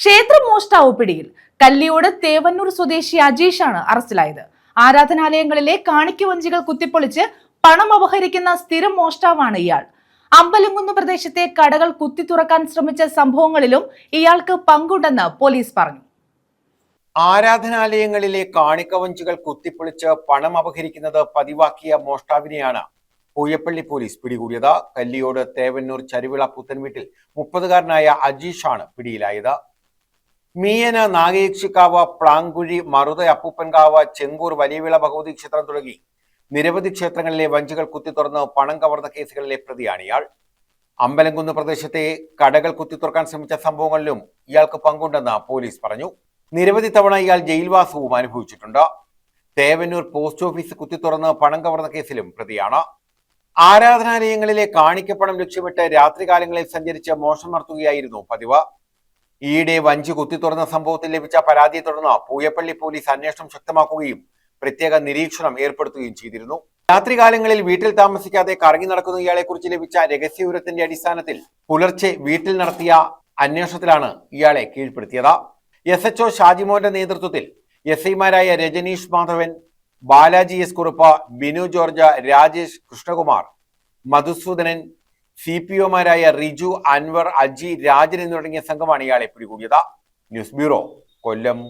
ക്ഷേത്രമോഷ്ടാവ് പിടിയിൽ. കല്ലിയോട് തേവന്നൂർ സ്വദേശി അജീഷാണ് അറസ്റ്റിലായത്. ആരാധനാലയങ്ങളിലെ കാണിക്കവഞ്ചികൾ കുത്തിപ്പൊളിച്ച് പണം അപഹരിക്കുന്ന സ്ഥിരം മോഷ്ടാവാണ് ഇയാൾ. അമ്പലംകുന്ന് പ്രദേശത്തെ കടകൾ കുത്തി തുറക്കാൻ ശ്രമിച്ച സംഭവങ്ങളിലും ഇയാൾക്ക് പങ്കുണ്ടെന്ന് പോലീസ് പറഞ്ഞു. ആരാധനാലയങ്ങളിലെ കാണിക്കവഞ്ചികൾ കുത്തിപ്പൊളിച്ച് പണം അപഹരിക്കുന്നത് പതിവാക്കിയ മോഷ്ടാവിനെയാണ് പൂയപ്പള്ളി പോലീസ് പിടികൂടിയത്. കല്ലിയോട് തേവന്നൂർ ചരുവിള പുത്തൻവീട്ടിൽ 30-കാരനായ അജീഷാണ് പിടിയിലായത്. മീയന്, നാഗയക്ഷിക്കാവ്, പ്ലാങ്കുഴി, മറുത അപ്പൂപ്പൻകാവ്, ചെങ്കൂർ, വലിയവിള ഭഗവതി ക്ഷേത്രം തുടങ്ങി നിരവധി ക്ഷേത്രങ്ങളിലെ വഞ്ചികൾ കുത്തിത്തുറന്ന് പണം കവർന്ന കേസുകളിലെ പ്രതിയാണ് ഇയാൾ. അമ്പലംകുന്ന് പ്രദേശത്തെ കടകൾ കുത്തിത്തുറക്കാൻ ശ്രമിച്ച സംഭവങ്ങളിലും ഇയാൾക്ക് പങ്കുണ്ടെന്ന് പോലീസ് പറഞ്ഞു. നിരവധി തവണ ഇയാൾ ജയിൽവാസവും അനുഭവിച്ചിട്ടുണ്ട്. തേവന്നൂർ പോസ്റ്റ് ഓഫീസ് കുത്തിത്തുറന്ന് പണം കവർന്ന കേസിലും പ്രതിയാണ്. ആരാധനാലയങ്ങളിലെ കാണിക്കപ്പണം ലക്ഷ്യമിട്ട് രാത്രികാലങ്ങളിൽ സഞ്ചരിച്ച് മോഷണം നടത്തുകയായിരുന്നു പതിവ്. ഈയിടെ വഞ്ചി കുത്തിത്തുറന്ന സംഭവത്തിൽ ലഭിച്ച പരാതിയെ തുടർന്ന് പൂയപ്പള്ളി പോലീസ് അന്വേഷണം ശക്തമാക്കുകയും പ്രത്യേക നിരീക്ഷണം ഏർപ്പെടുത്തുകയും ചെയ്തിരുന്നു. രാത്രികാലങ്ങളിൽ വീട്ടിൽ താമസിക്കാതെ കറങ്ങി നടക്കുന്ന ഇയാളെ കുറിച്ച് ലഭിച്ച രഹസ്യവിവരത്തിന്റെ അടിസ്ഥാനത്തിൽ പുലർച്ചെ വീട്ടിൽ നടത്തിയ അന്വേഷണത്തിലാണ് ഇയാളെ കീഴ്പ്പെടുത്തിയത്. SHO ഷാജിമോന്റെ നേതൃത്വത്തിൽ SIമാരായ രജനീഷ് മാധവൻ, ബാലാജി എസ് കുറുപ്പ്, ബിനു ജോർജ്, രാജേഷ്, കൃഷ്ണകുമാർ, മധുസൂദനൻ, CPOമാരായ റിജു, അൻവർ, അജി, രാജൻ എന്നിവരടങ്ങിയ സംഘമാണ് ഇയാളെ പിടികൂടിയത്. ന്യൂസ് ബ്യൂറോ, കൊല്ലം.